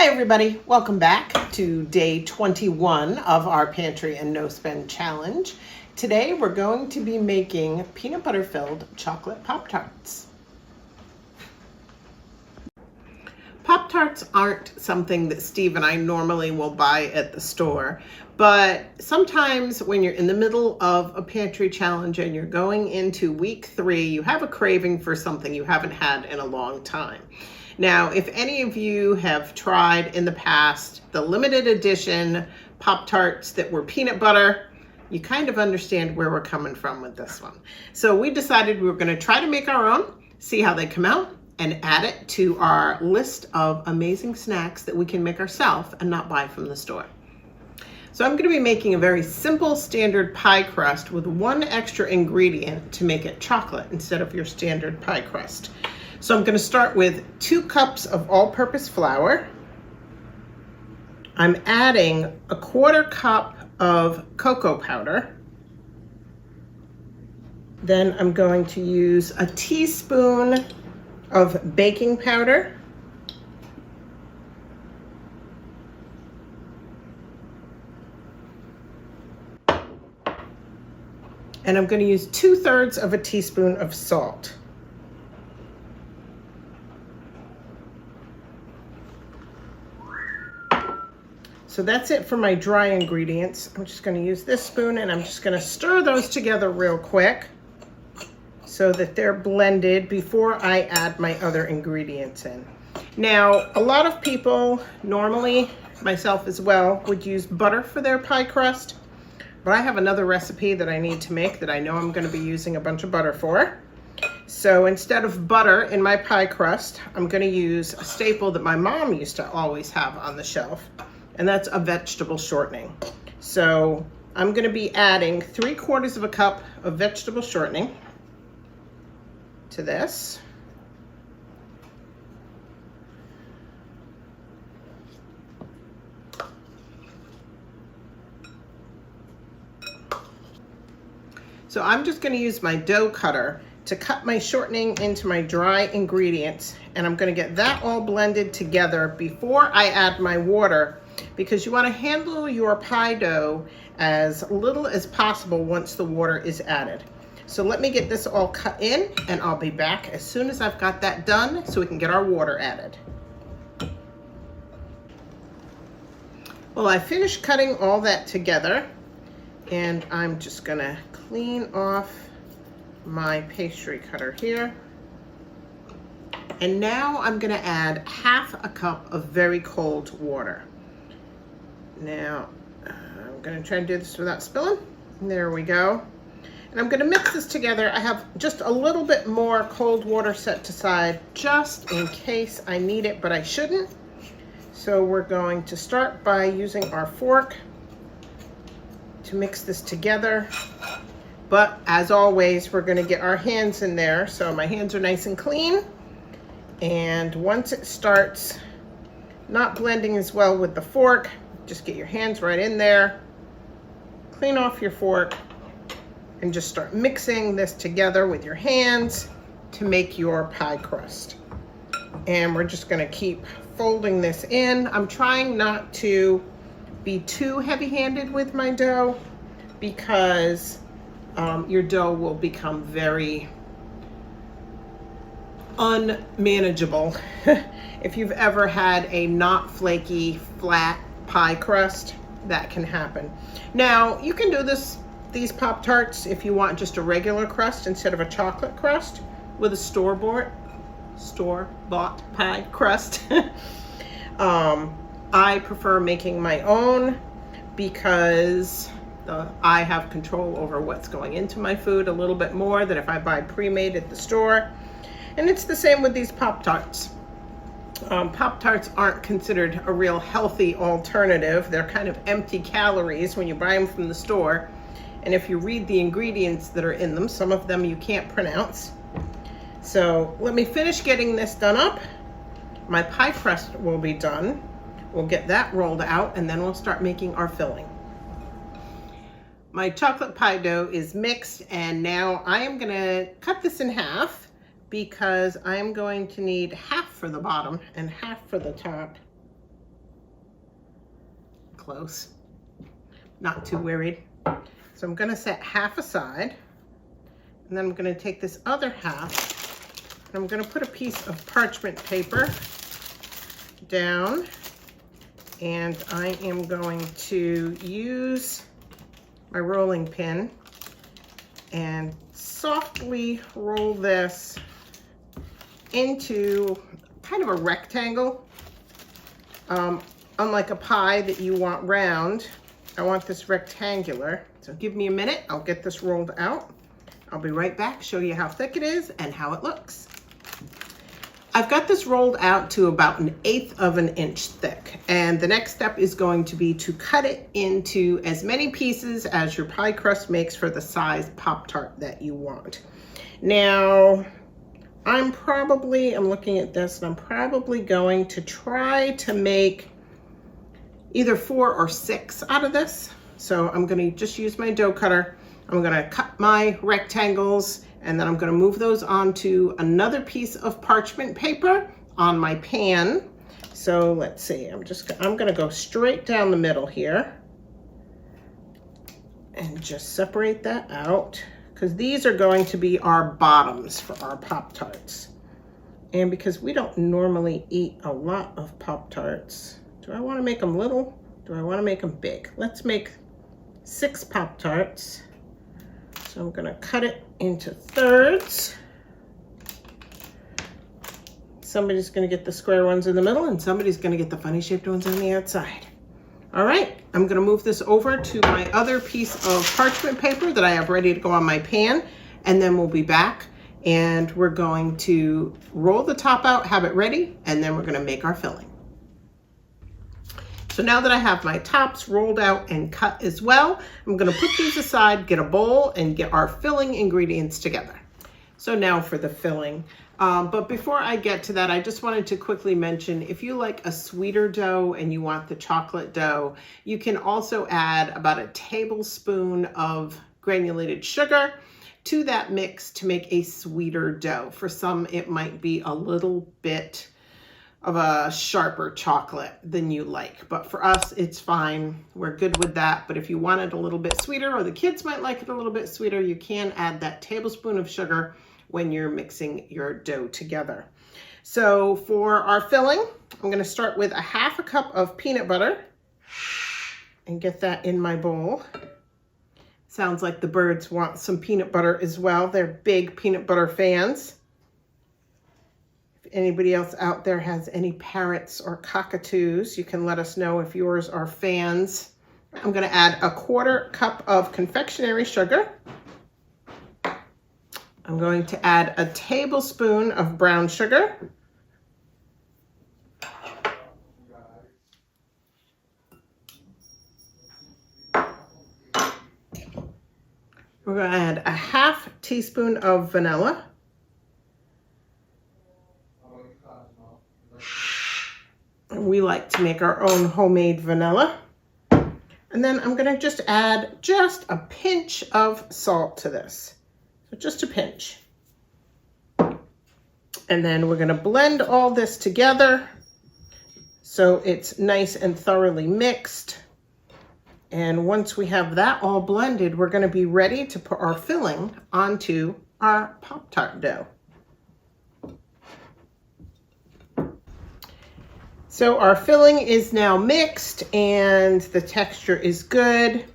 Hi everybody, welcome back to day 21 of our Pantry and No Spend Challenge. Today we're going to be making peanut butter filled chocolate Pop Tarts. Pop Tarts aren't something that Steve and I normally will buy at the store, but sometimes when you're in the middle of a pantry challenge and you're going into week 3, you have a craving for something you haven't had in a long time. Now, if any of you have tried in the past the limited edition Pop Tarts that were peanut butter, you kind of understand where we're coming from with this one. So we decided we were going to try to make our own, see how they come out, and add it to our list of amazing snacks that we can make ourselves and not buy from the store. So I'm going to be making a very simple standard pie crust with one extra ingredient to make it chocolate instead of your standard pie crust. So I'm going to start with 2 cups of all-purpose flour. I'm adding a 1/4 cup of cocoa powder. Then I'm going to use a teaspoon of baking powder. And I'm going to use 2/3 of a teaspoon of salt. So that's it for my dry ingredients. I'm just going to use this spoon and I'm just going to stir those together real quick so that they're blended before I add my other ingredients in. Now, a lot of people, normally myself as well, would use butter for their pie crust, but I have another recipe that I need to make that I know I'm going to be using a bunch of butter for. So instead of butter in my pie crust, I'm going to use a staple that my mom used to always have on the shelf. And that's a vegetable shortening. So I'm going to be adding 3/4 of a cup of vegetable shortening to this. So I'm just going to use my dough cutter to cut my shortening into my dry ingredients, and I'm going to get that all blended together before I add my water, because you want to handle your pie dough as little as possible once the water is added. So let me get this all cut in and I'll be back as soon as I've got that done so we can get our water added. Well, I finished cutting all that together and I'm just gonna clean off my pastry cutter here. And now I'm gonna add 1/2 cup of very cold water. Now, I'm going to try and do this without spilling. There we go. And I'm going to mix this together. I have just a little bit more cold water set aside just in case I need it, but I shouldn't. So we're going to start by using our fork to mix this together. But as always, we're going to get our hands in there. So my hands are nice and clean. And once it starts not blending as well with the fork, just get your hands right in there, clean off your fork, and just start mixing this together with your hands to make your pie crust. And we're just gonna keep folding this in. I'm trying not to be too heavy-handed with my dough because your dough will become very unmanageable if you've ever had a not flaky, flat pie crust. That can happen. Now, you can do these Pop Tarts if you want just a regular crust instead of a chocolate crust with a store-bought pie crust. I prefer making my own because I have control over what's going into my food a little bit more than if I buy pre-made at the store. And it's the same with these Pop Tarts. Pop Tarts aren't considered a real healthy alternative. They're kind of empty calories when you buy them from the store. And if you read the ingredients that are in them, some of them you can't pronounce. So let me finish getting this done up. My pie crust will be done. We'll get that rolled out and then we'll start making our filling. My chocolate pie dough is mixed and now I am gonna cut this in half because I'm going to need half for the bottom and half for the top. close. Not too worried. So I'm gonna set half aside, and then I'm gonna take this other half, and I'm gonna put a piece of parchment paper down, and I am going to use my rolling pin and softly roll this into kind of a rectangle. Unlike a pie that you want round, I want this rectangular. So give me a minute, I'll get this rolled out. I'll be right back, show you how thick it is and how it looks. I've got this rolled out to about 1/8 of an inch thick. And the next step is going to be to cut it into as many pieces as your pie crust makes for the size Pop-Tart that you want. Now, I'm looking at this, and I'm probably going to try to make either 4 or 6 out of this. So I'm gonna just use my dough cutter. I'm gonna cut my rectangles, and then I'm gonna move those onto another piece of parchment paper on my pan. So let's see, I'm gonna go straight down the middle here and just separate that out, because these are going to be our bottoms for our Pop-Tarts. And because we don't normally eat a lot of Pop-Tarts, do I wanna make them little? Do I wanna make them big? Let's make 6 Pop-Tarts. So I'm gonna cut it into thirds. Somebody's gonna get the square ones in the middle, and somebody's gonna get the funny shaped ones on the outside. All right, I'm gonna move this over to my other piece of parchment paper that I have ready to go on my pan, and then we'll be back, and we're going to roll the top out, have it ready, and then we're gonna make our filling. So now that I have my tops rolled out and cut as well, I'm gonna put these aside, get a bowl, and get our filling ingredients together. So now for the filling. But before I get to that, I just wanted to quickly mention, if you like a sweeter dough and you want the chocolate dough, you can also add about a tablespoon of granulated sugar to that mix to make a sweeter dough. For some, it might be a little bit of a sharper chocolate than you like, but for us it's fine, we're good with that. But if you want it a little bit sweeter, or the kids might like it a little bit sweeter, you can add that tablespoon of sugar when you're mixing your dough together. So for our filling, I'm going to start with 1/2 cup of peanut butter and get that in my bowl. Sounds like the birds want some peanut butter as well. They're big peanut butter fans. Anybody else out there has any parrots or cockatoos, you can let us know if yours are fans. I'm going to add 1/4 cup of confectionery sugar. I'm going to add a tablespoon of brown sugar. We're going to add 1/2 teaspoon of vanilla. We like to make our own homemade vanilla. And then I'm gonna just add just a pinch of salt to this. So just a pinch. And then we're gonna blend all this together so it's nice and thoroughly mixed. And once we have that all blended, we're gonna be ready to put our filling onto our Pop-Tart dough. So our filling is now mixed and the texture is good.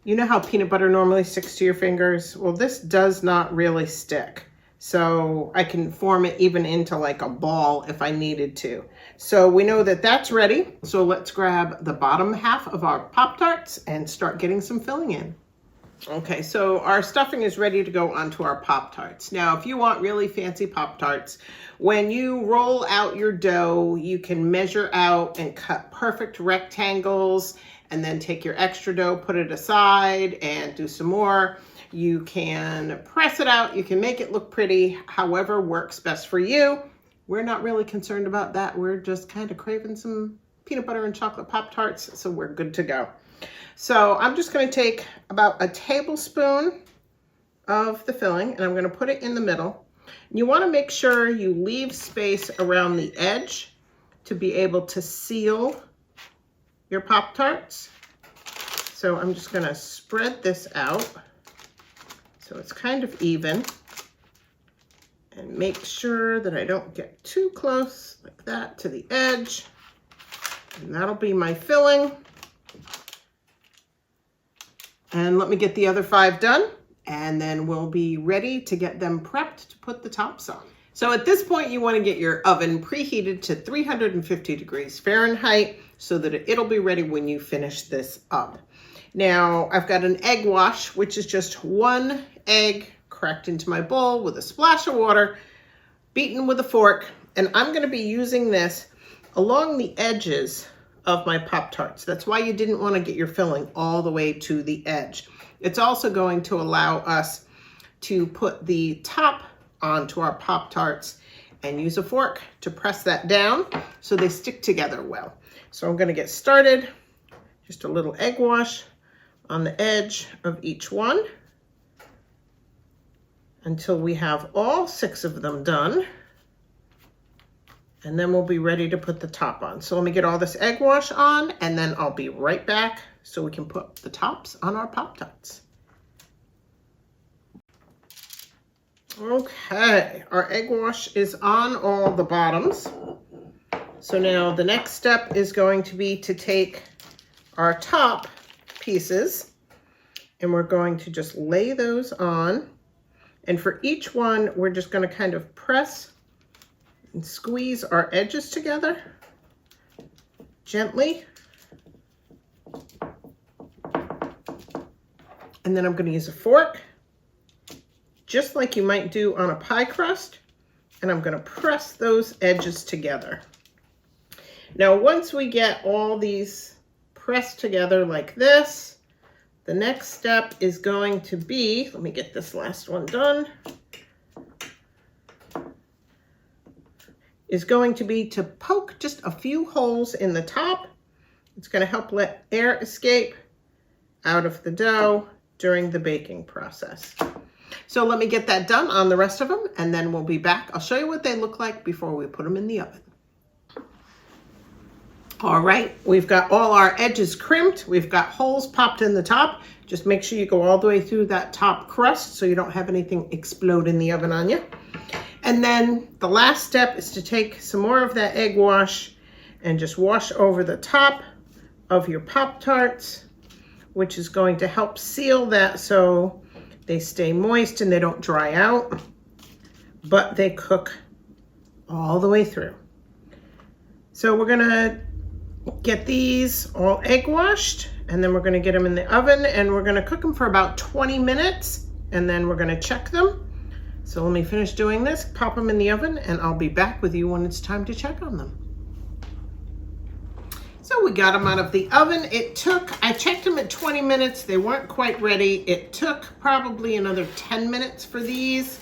You know how peanut butter normally sticks to your fingers? Well, this does not really stick. So I can form it even into like a ball if I needed to. So we know that that's ready. So let's grab the bottom half of our Pop-Tarts and start getting some filling in. Okay, so our stuffing is ready to go onto our Pop-Tarts. Now, if you want really fancy Pop-Tarts, when you roll out your dough, you can measure out and cut perfect rectangles, and then take your extra dough, put it aside, and do some more. You can press it out, you can make it look pretty, however works best for you. We're not really concerned about that. We're just kind of craving some peanut butter and chocolate Pop-Tarts, so we're good to go. So I'm just going to take about a tablespoon of the filling, and I'm going to put it in the middle. You want to make sure you leave space around the edge to be able to seal your Pop Tarts. So I'm just gonna spread this out so it's kind of even. And make sure that I don't get too close like that to the edge. And that'll be my filling. And let me get the other 5 done, and then we'll be ready to get them prepped to put the tops on. So at this point, you want to get your oven preheated to 350 degrees Fahrenheit so that it'll be ready when you finish this up. Now, I've got an egg wash, which is just 1 egg cracked into my bowl with a splash of water, beaten with a fork, and I'm going to be using this along the edges of my Pop Tarts. That's why you didn't want to get your filling all the way to the edge. It's also going to allow us to put the top onto our Pop Tarts and use a fork to press that down so they stick together well. So I'm going to get started. Just a little egg wash on the edge of each one until we have all 6 of them done. And then we'll be ready to put the top on. So let me get all this egg wash on, and then I'll be right back so we can put the tops on our Pop Tarts. Okay, our egg wash is on all the bottoms. So now the next step is going to be to take our top pieces, and we're going to just lay those on. And for each one, we're just going to kind of press and squeeze our edges together gently. And then I'm going to use a fork, just like you might do on a pie crust, and I'm going to press those edges together. Now, once we get all these pressed together like this, the next step is going to be, let me get this last one done, is going to be to poke just a few holes in the top. It's going to help let air escape out of the dough during the baking process. So let me get that done on the rest of them, and then we'll be back. I'll show you what they look like before we put them in the oven. All right, we've got all our edges crimped. We've got holes popped in the top. Just make sure you go all the way through that top crust so you don't have anything explode in the oven on you. And then the last step is to take some more of that egg wash and just wash over the top of your Pop Tarts, which is going to help seal that so they stay moist and they don't dry out, but they cook all the way through. So we're gonna get these all egg washed, and then we're gonna get them in the oven, and we're gonna cook them for about 20 minutes, and then we're gonna check them. So let me finish doing this, pop them in the oven, and I'll be back with you when it's time to check on them. So we got them out of the oven. I checked them at 20 minutes. They weren't quite ready. It took probably another 10 minutes for these.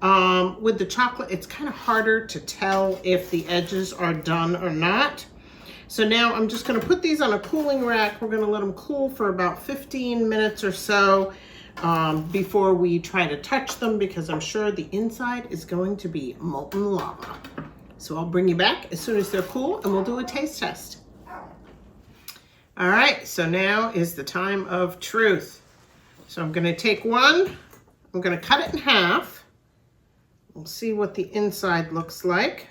With the chocolate, it's kind of harder to tell if the edges are done or not. So now I'm just gonna put these on a cooling rack. We're gonna let them cool for about 15 minutes or so before we try to touch them, because I'm sure the inside is going to be molten lava. So I'll bring you back as soon as they're cool, and we'll do a taste test. All right, so now is the time of truth. So I'm gonna take one, I'm gonna cut it in half. We'll see what the inside looks like.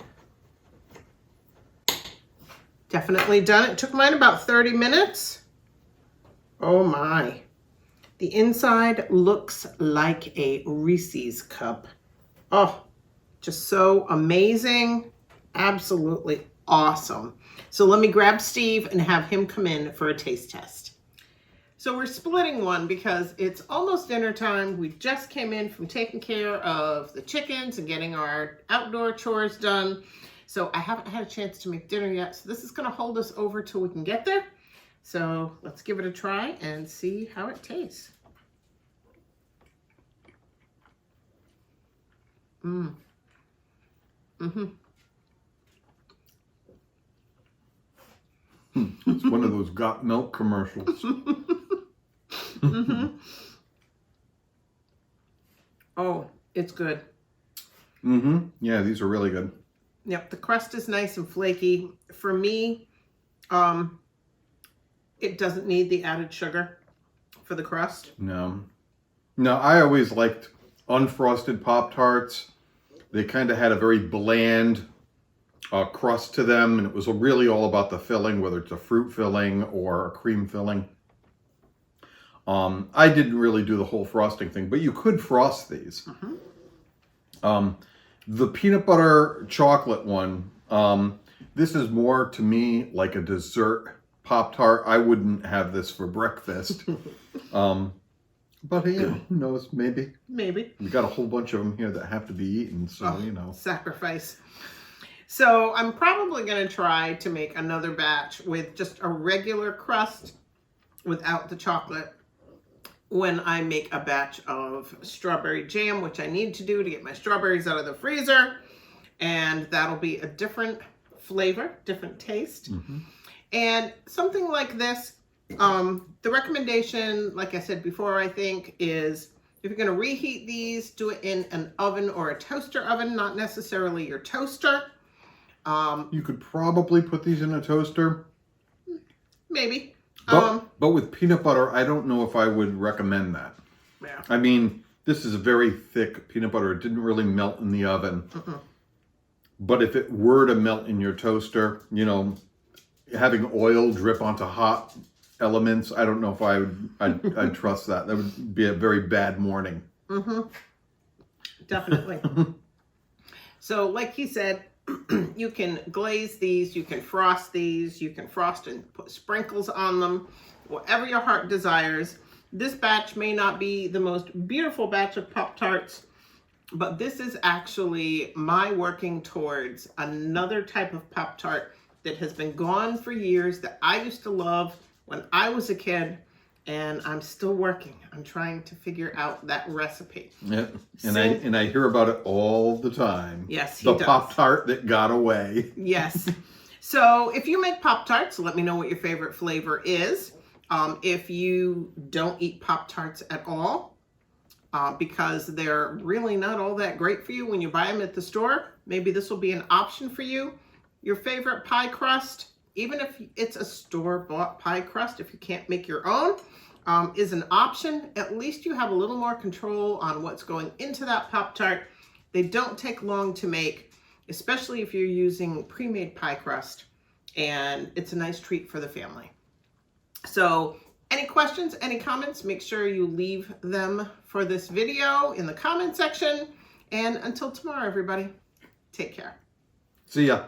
Definitely done. It took mine about 30 minutes. Oh my. The inside looks like a Reese's cup. Oh, just so amazing. Absolutely awesome. So let me grab Steve and have him come in for a taste test. So we're splitting one because it's almost dinner time. We just came in from taking care of the chickens and getting our outdoor chores done. So I haven't had a chance to make dinner yet. So this is gonna hold us over till we can get there. So let's give it a try and see how it tastes. It's one of those got milk commercials. Oh, it's good. Yeah, these are really good. Yep, the crust is nice and flaky. For me, It doesn't need the added sugar for the crust. No. No, I always liked unfrosted Pop Tarts. They kind of had a very bland crust to them, and it was really all about the filling, whether it's a fruit filling or a cream filling. I didn't really do the whole frosting thing, but you could frost these. The peanut butter chocolate one, this is more to me like a dessert Pop-Tart. I wouldn't have this for breakfast. But you know, who knows, maybe. Maybe. We got a whole bunch of them here that have to be eaten, so you know. Sacrifice. So I'm probably going to try to make another batch with just a regular crust without the chocolate when I make a batch of strawberry jam, which I need to do to get my strawberries out of the freezer. And that'll be a different flavor, different taste. And something like this, the recommendation, like I said before, I think, is if you're going to reheat these, do it in an oven or a toaster oven, not necessarily your toaster. You could probably put these in a toaster. Maybe. But with peanut butter, I don't know if I would recommend that. Yeah. I mean, this is a very thick peanut butter. It didn't really melt in the oven. But if it were to melt in your toaster, you know, having oil drip onto hot elements, I don't know if I'd trust that. That would be a very bad morning. Definitely. So like he said, you can glaze these, you can frost these, you can frost and put sprinkles on them, whatever your heart desires. This batch may not be the most beautiful batch of Pop-Tarts, but this is actually my working towards another type of Pop-Tart that has been gone for years, that I used to love when I was a kid, and I'm still working. I'm trying to figure out that recipe. Yeah, and I hear about it all the time. Yes, he the does. Pop-Tart that got away. Yes. So if you make Pop-Tarts, let me know what your favorite flavor is. If you don't eat Pop-Tarts at all, because they're really not all that great for you when you buy them at the store, maybe this will be an option for you. Your favorite pie crust, even if it's a store-bought pie crust, if you can't make your own, is an option. At least you have a little more control on what's going into that Pop-Tart. They don't take long to make, especially if you're using pre-made pie crust, and it's a nice treat for the family. So any questions, any comments, make sure you leave them for this video in the comment section. And until tomorrow, everybody, take care. See ya.